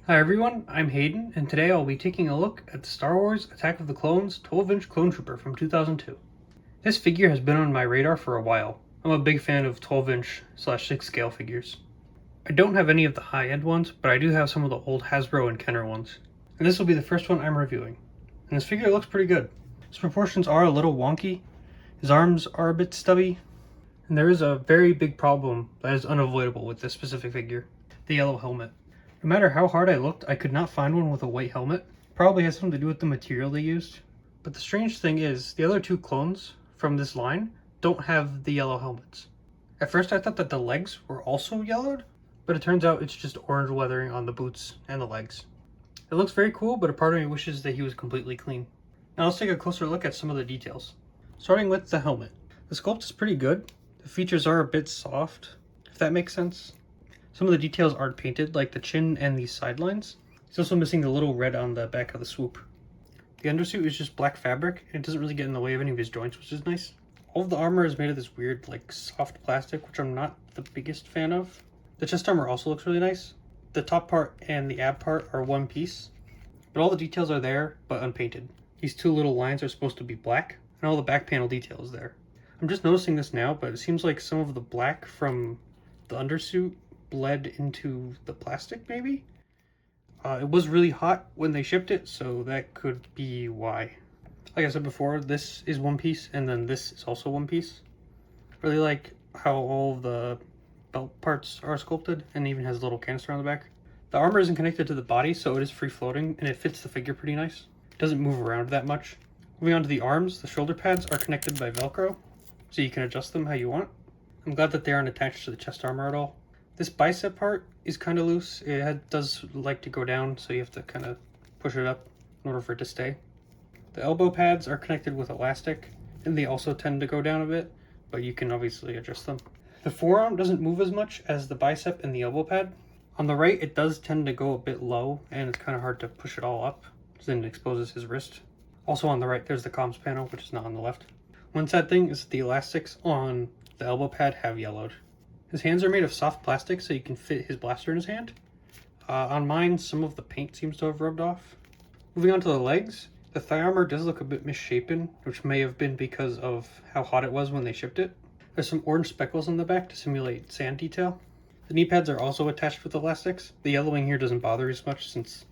Hi everyone, I'm Hayden, and today I'll be taking a look at the Star Wars Attack of the Clones 12-inch Clone Trooper from 2002. This figure has been on my radar for a while. I'm a big fan of 12-inch/6 scale figures. I don't have any of the high-end ones, but I do have some of the old Hasbro and Kenner ones. And this will be the first one I'm reviewing. And this figure looks pretty good. His proportions are a little wonky, his arms are a bit stubby, and there is a very big problem that is unavoidable with this specific figure: the yellow helmet. No matter how hard I looked, I could not find one with a white helmet. Probably has something to do with the material they used. But the strange thing is, the other two clones from this line don't have the yellow helmets. At first I thought that the legs were also yellowed, but it turns out it's just orange weathering on the boots and the legs. It looks very cool, but a part of me wishes that he was completely clean. Now let's take a closer look at some of the details. Starting with the helmet. The sculpt is pretty good. The features are a bit soft, if that makes sense. Some of the details aren't painted, like the chin and these sidelines. He's also missing the little red on the back of the swoop. The undersuit is just black fabric, and it doesn't really get in the way of any of his joints, which is nice. All of the armor is made of this weird, soft plastic, which I'm not the biggest fan of. The chest armor also looks really nice. The top part and the ab part are one piece, but all the details are there, but unpainted. These two little lines are supposed to be black, and all the back panel detail is there. I'm just noticing this now, but it seems like some of the black from the undersuit bled into the plastic, maybe? It was really hot when they shipped it, so that could be why. Like I said before, this is one piece, and then this is also one piece. Really like how all of the belt parts are sculpted, and even has a little canister on the back. The armor isn't connected to the body, so it is free floating, and it fits the figure pretty nice. It doesn't move around that much. Moving on to the arms, the shoulder pads are connected by Velcro, so you can adjust them how you want. I'm glad that they aren't attached to the chest armor at all. This bicep part is kind of loose. It does like to go down, so you have to kind of push it up in order for it to stay. The elbow pads are connected with elastic, and they also tend to go down a bit, but you can obviously adjust them. The forearm doesn't move as much as the bicep and the elbow pad. On the right, it does tend to go a bit low, and it's kind of hard to push it all up, because then it exposes his wrist. Also on the right, there's the comms panel, which is not on the left. One sad thing is that the elastics on the elbow pad have yellowed. His hands are made of soft plastic, so you can fit his blaster in his hand. On mine, some of the paint seems to have rubbed off. Moving on to the legs, the thigh armor does look a bit misshapen, which may have been because of how hot it was when they shipped it. There's some orange speckles on the back to simulate sand detail. The knee pads are also attached with elastics. The yellowing here doesn't bother as much since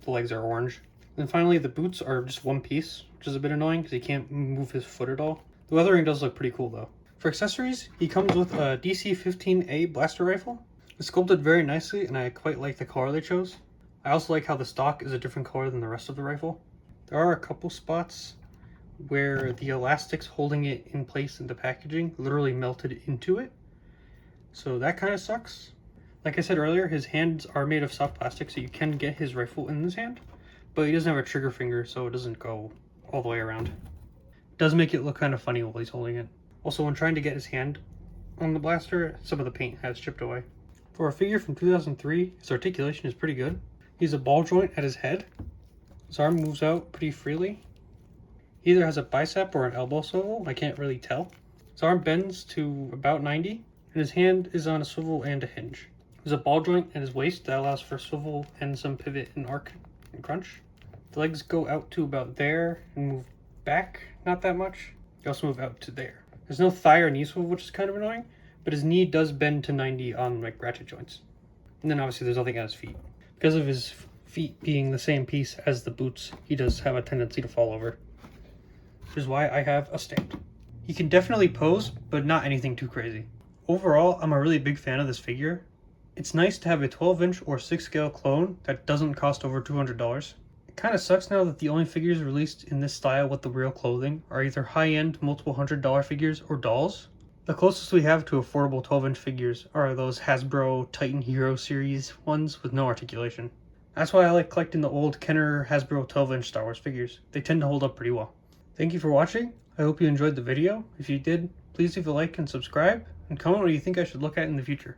the legs are orange. And finally, the boots are just one piece, which is a bit annoying because he can't move his foot at all. The weathering does look pretty cool though. For accessories, he comes with a DC-15A blaster rifle. It's sculpted very nicely, and I quite like the color they chose. I also like how the stock is a different color than the rest of the rifle. There are a couple spots where the elastics holding it in place in the packaging literally melted into it, so that kind of sucks. Like I said earlier, his hands are made of soft plastic, so you can get his rifle in his hand, but he doesn't have a trigger finger, so it doesn't go all the way around. It does make it look kind of funny while he's holding it. Also, when trying to get his hand on the blaster, some of the paint has chipped away. For a figure from 2003, his articulation is pretty good. He has a ball joint at his head. His arm moves out pretty freely. He either has a bicep or an elbow swivel, I can't really tell. His arm bends to about 90, and his hand is on a swivel and a hinge. There's a ball joint at his waist that allows for swivel and some pivot and arc and crunch. The legs go out to about there and move back, not that much. They also move out to there. There's no thigh or knee swivel, which is kind of annoying, but his knee does bend to 90 on ratchet joints. And then obviously there's nothing at his feet. Because of his feet being the same piece as the boots, he does have a tendency to fall over, which is why I have a stand. He can definitely pose, but not anything too crazy. Overall, I'm a really big fan of this figure. It's nice to have a 12-inch or 6 scale clone that doesn't cost over $200. Kind of sucks now that the only figures released in this style with the real clothing are either high-end multiple $100 figures or dolls. The closest we have to affordable 12-inch figures are those Hasbro Titan Hero series ones with no articulation. That's why I like collecting the old Kenner Hasbro 12-inch Star Wars figures. They tend to hold up pretty well. Thank you for watching. I hope you enjoyed the video. If you did, please leave a like and subscribe, and comment what you think I should look at in the future.